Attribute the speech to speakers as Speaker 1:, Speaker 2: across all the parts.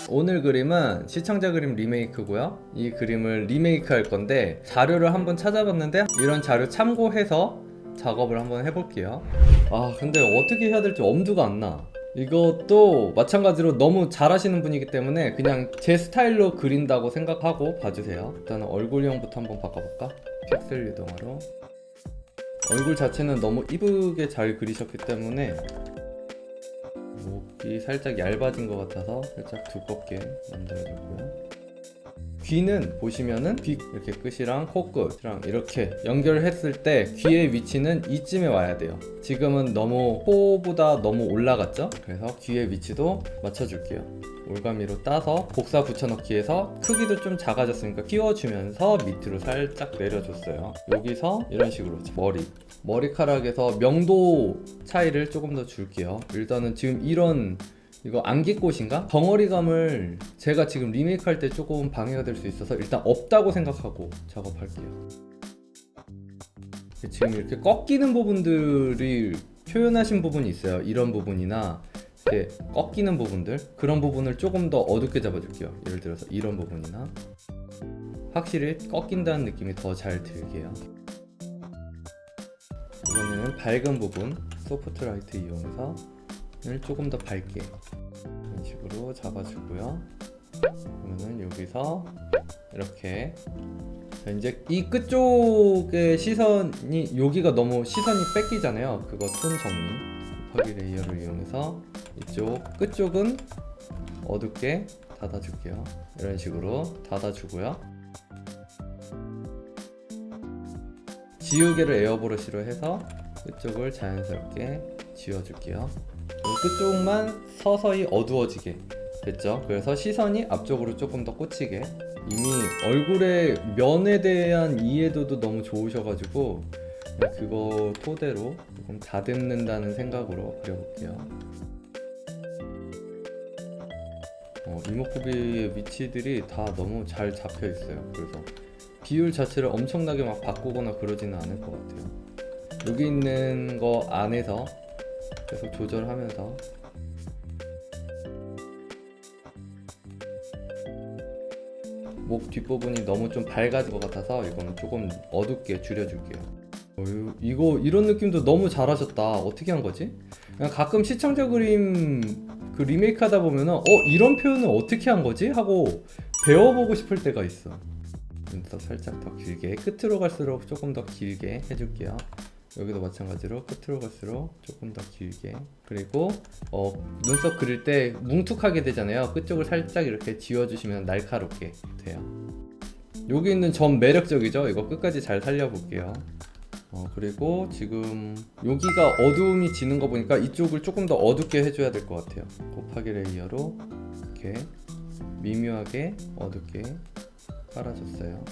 Speaker 1: 오늘 그림은 시청자 그림 리메이크고요. 이 그림을 리메이크 할 건데 자료를 한번 찾아봤는데 이런 자료 참고해서 작업을 한번 해볼게요. 근데 어떻게 해야 될지 엄두가 안 나. 이것도 마찬가지로 너무 잘하시는 분이기 때문에 그냥 제 스타일로 그린다고 생각하고 봐주세요. 일단은 얼굴형부터 한번 바꿔볼까? 픽셀 유동화로. 얼굴 자체는 너무 이쁘게 잘 그리셨기 때문에 목이 살짝 얇아진 것 같아서 살짝 두껍게 만들어줬고요. 귀는 보시면은 귀 이렇게 끝이랑 코끝이랑 이렇게 연결했을 때 귀의 위치는 이쯤에 와야 돼요. 지금은 너무 코보다 너무 올라갔죠? 그래서 귀의 위치도 맞춰줄게요. 올가미로 따서 복사 붙여넣기해서 크기도 좀 작아졌으니까 끼워주면서 밑으로 살짝 내려줬어요. 여기서 이런 식으로 머리카락에서 명도 차이를 조금 더 줄게요. 일단은 지금 이거 안개꽃인가? 덩어리감을 제가 지금 리메이크 할 때 조금 방해가 될 수 있어서 일단 없다고 생각하고 작업할게요. 지금 이렇게 꺾이는 부분들이 표현하신 부분이 있어요. 이런 부분이나 이렇게 꺾이는 부분들, 그런 부분을 조금 더 어둡게 잡아줄게요. 예를 들어서 이런 부분이나 확실히 꺾인다는 느낌이 더 잘 들게요. 이번에는 밝은 부분 소프트 라이트 이용해서 조금 더 밝게 이런 식으로 잡아주고요. 그러면은 여기서 이렇게 이제 이 끝쪽의 시선이 여기가 너무 시선이 뺏기잖아요. 그거 톤 정리 곱하기 레이어를 이용해서 이쪽 끝쪽은 어둡게 닫아줄게요. 이런 식으로 닫아주고요. 지우개를 에어브러쉬로 해서 끝쪽을 자연스럽게 지워줄게요. 끝쪽만 서서히 어두워지게 됐죠? 그래서 시선이 앞쪽으로 조금 더 꽂히게. 이미 얼굴의 면에 대한 이해도도 너무 좋으셔가지고 그거 토대로 조금 다듬는다는 생각으로 그려볼게요. 이목구비의 위치들이 다 너무 잘 잡혀 있어요. 그래서 비율 자체를 엄청나게 막 바꾸거나 그러지는 않을 것 같아요. 여기 있는 거 안에서 계속 조절하면서 목 뒷부분이 너무 좀 밝아진 것 같아서 이건 조금 어둡게 줄여줄게요. 이런 느낌도 너무 잘하셨다. 어떻게 한 거지? 그냥 가끔 시청자 그림 그 리메이크 하다 보면은 이런 표현은 어떻게 한 거지? 하고 배워보고 싶을 때가 있어. 그래서 살짝 더 길게, 끝으로 갈수록 조금 더 길게 해줄게요. 여기도 마찬가지로 끝으로 갈수록 조금 더 길게. 그리고 눈썹 그릴 때 뭉툭하게 되잖아요. 끝쪽을 살짝 이렇게 지워주시면 날카롭게 돼요. 여기 있는 점 매력적이죠? 이거 끝까지 잘 살려볼게요. 그리고 지금 여기가 어두움이 지는 거 보니까 이쪽을 조금 더 어둡게 해줘야 될 것 같아요. 곱하기 레이어로 이렇게 미묘하게 어둡게 깔아줬어요.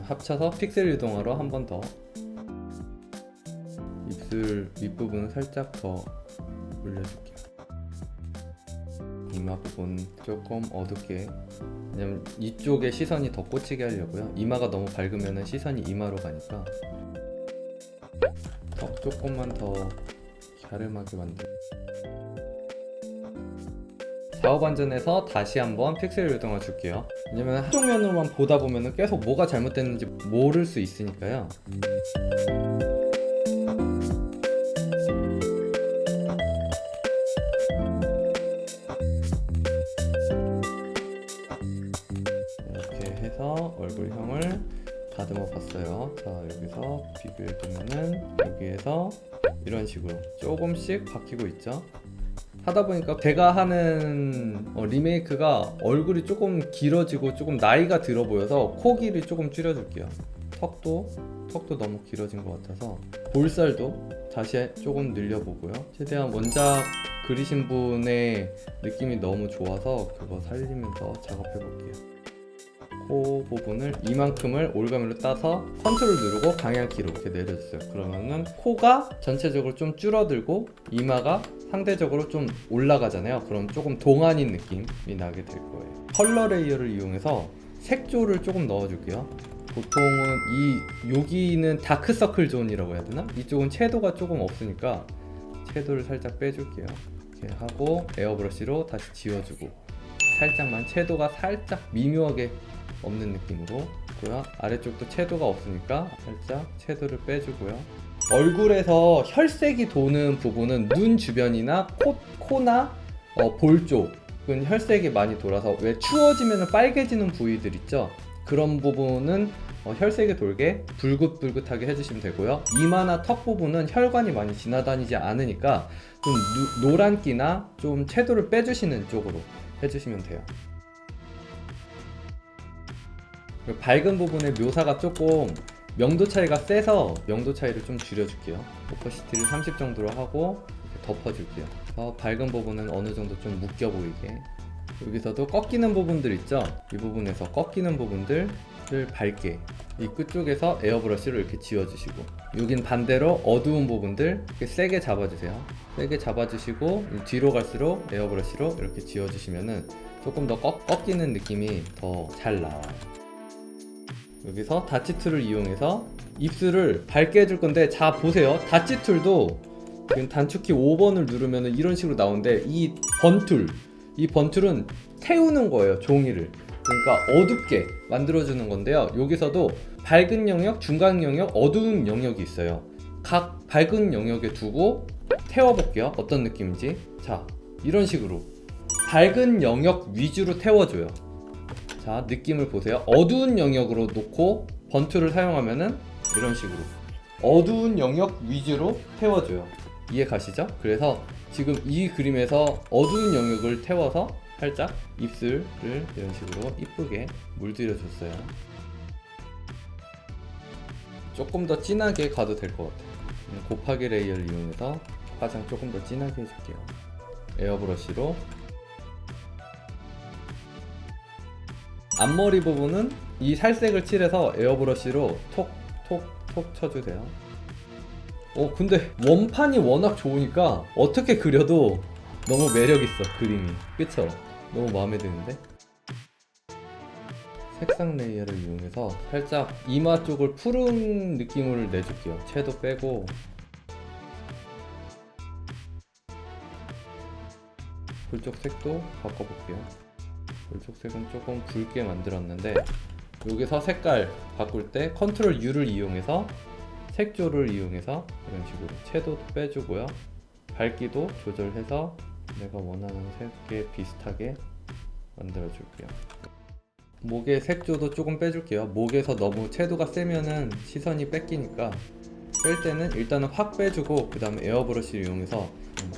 Speaker 1: 합쳐서 픽셀 유동화로 한 번 더 입술 윗부분 살짝 더 올려줄게요. 이마 부분 조금 어둡게, 왜냐면 이쪽에 시선이 더 꽂히게 하려고요. 이마가 너무 밝으면 시선이 이마로 가니까 턱 조금만 더 갸름하게 만들고, 좌우 반전해서 다시 한번 픽셀 유동화 줄게요. 왜냐면 한쪽 면으로만 보다 보면 계속 뭐가 잘못됐는지 모를 수 있으니까요. 이렇게 해서 얼굴형을 다듬어 봤어요. 자, 여기서 비교해 보면은 여기에서 이런 식으로 조금씩 바뀌고 있죠. 하다 보니까 제가 하는 리메이크가 얼굴이 조금 길어지고 조금 나이가 들어 보여서 코 길이 조금 줄여줄게요. 턱도 너무 길어진 것 같아서 볼살도 다시 조금 늘려보고요. 최대한 원작 그리신 분의 느낌이 너무 좋아서 그거 살리면서 작업해 볼게요. 코 부분을 이만큼을 올가미로 따서 컨트롤 누르고 방향키로 이렇게 내려주세요. 그러면은 코가 전체적으로 좀 줄어들고 이마가 상대적으로 좀 올라가잖아요. 그럼 조금 동안인 느낌이 나게 될 거예요. 컬러 레이어를 이용해서 색조를 조금 넣어줄게요. 보통은 여기는 다크서클 존이라고 해야 되나? 이쪽은 채도가 조금 없으니까 섀도우를 살짝 빼줄게요. 이렇게 하고 에어브러쉬로 다시 지워주고, 살짝만 채도가 살짝 미묘하게 없는 느낌으로 고요. 아래쪽도 채도가 없으니까 살짝 채도를 빼주고요. 얼굴에서 혈색이 도는 부분은 눈 주변이나 코나 볼 쪽은 혈색이 많이 돌아서, 왜 추워지면 빨개지는 부위들 있죠? 그런 부분은 혈색이 돌게 붉긋붉긋하게 해주시면 되고요. 이마나 턱 부분은 혈관이 많이 지나다니지 않으니까 좀 노란기나 좀 채도를 빼주시는 쪽으로 해주시면 돼요. 밝은 부분의 묘사가 조금 명도 차이가 세서 명도 차이를 좀 줄여줄게요. 오퍼시티를 30 정도로 하고 이렇게 덮어줄게요. 밝은 부분은 어느 정도 좀 묶여 보이게. 여기서도 꺾이는 부분들 있죠? 이 부분에서 꺾이는 부분들을 밝게, 이 끝쪽에서 에어브러쉬로 이렇게 지워주시고, 여긴 반대로 어두운 부분들 이렇게 세게 잡아주세요. 세게 잡아주시고 뒤로 갈수록 에어브러쉬로 이렇게 지워주시면은 조금 더 꺾이는 느낌이 더 잘 나와요. 여기서 다치 툴을 이용해서 입술을 밝게 해줄 건데, 자 보세요. 다치 툴도 지금 단축키 5번을 누르면 이런 식으로 나오는데, 이 번툴은 태우는 거예요, 종이를. 그러니까 어둡게 만들어주는 건데요. 여기서도 밝은 영역, 중간 영역, 어두운 영역이 있어요. 각 밝은 영역에 두고 태워볼게요. 어떤 느낌인지. 자, 이런 식으로 밝은 영역 위주로 태워줘요. 자, 느낌을 보세요. 어두운 영역으로 놓고 번툴을 사용하면은 이런 식으로 어두운 영역 위주로 태워줘요. 이해 가시죠? 그래서 지금 이 그림에서 어두운 영역을 태워서 살짝 입술을 이런 식으로 이쁘게 물들여 줬어요. 조금 더 진하게 가도 될 것 같아요. 곱하기 레이어를 이용해서 화장 조금 더 진하게 해줄게요. 에어브러쉬로 앞머리 부분은 이 살색을 칠해서 에어브러쉬로 톡톡톡 쳐주세요. 근데 원판이 워낙 좋으니까 어떻게 그려도 너무 매력있어, 그림이. 그쵸? 너무 마음에 드는데? 색상 레이어를 이용해서 살짝 이마 쪽을 푸른 느낌을 내줄게요. 채도 빼고. 볼쪽 색도 바꿔볼게요. 볼쪽 색은 조금 붉게 만들었는데, 여기서 색깔 바꿀 때 컨트롤 U를 이용해서 색조를 이용해서 이런 식으로 채도도 빼주고요. 밝기도 조절해서 내가 원하는 색에 비슷하게 만들어 줄게요. 목의 색조도 조금 빼줄게요. 목에서 너무 채도가 세면은 시선이 뺏기니까 뺄 때는 일단은 확 빼주고, 그 다음에 에어브러쉬를 이용해서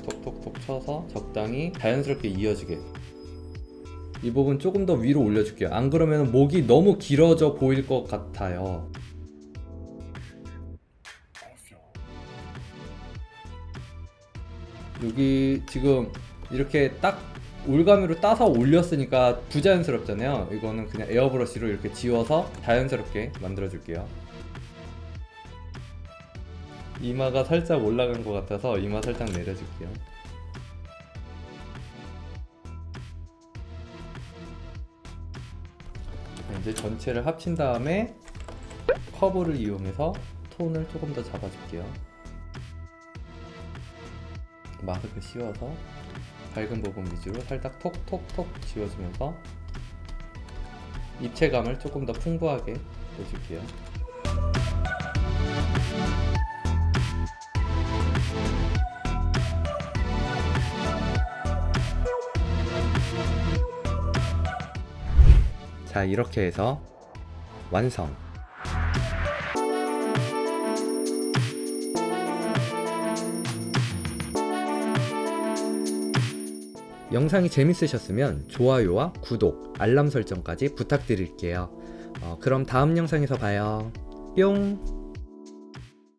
Speaker 1: 톡톡톡 쳐서 적당히 자연스럽게 이어지게. 이 부분 조금 더 위로 올려줄게요. 안 그러면 목이 너무 길어져 보일 것 같아요. 여기 지금 이렇게 딱 올가미로 따서 올렸으니까 부자연스럽잖아요. 이거는 그냥 에어브러쉬로 이렇게 지워서 자연스럽게 만들어 줄게요. 이마가 살짝 올라간 것 같아서 이마 살짝 내려줄게요. 이제 전체를 합친 다음에 커브를 이용해서 톤을 조금 더 잡아줄게요. 마스크 씌워서 밝은 부분 위주로 살짝 톡톡톡 지워주면서 입체감을 조금 더 풍부하게 해줄게요. 자, 이렇게 해서 완성! 영상이 재밌으셨으면 좋아요와 구독, 알람 설정까지 부탁드릴게요. 그럼 다음 영상에서 봐요. 뿅!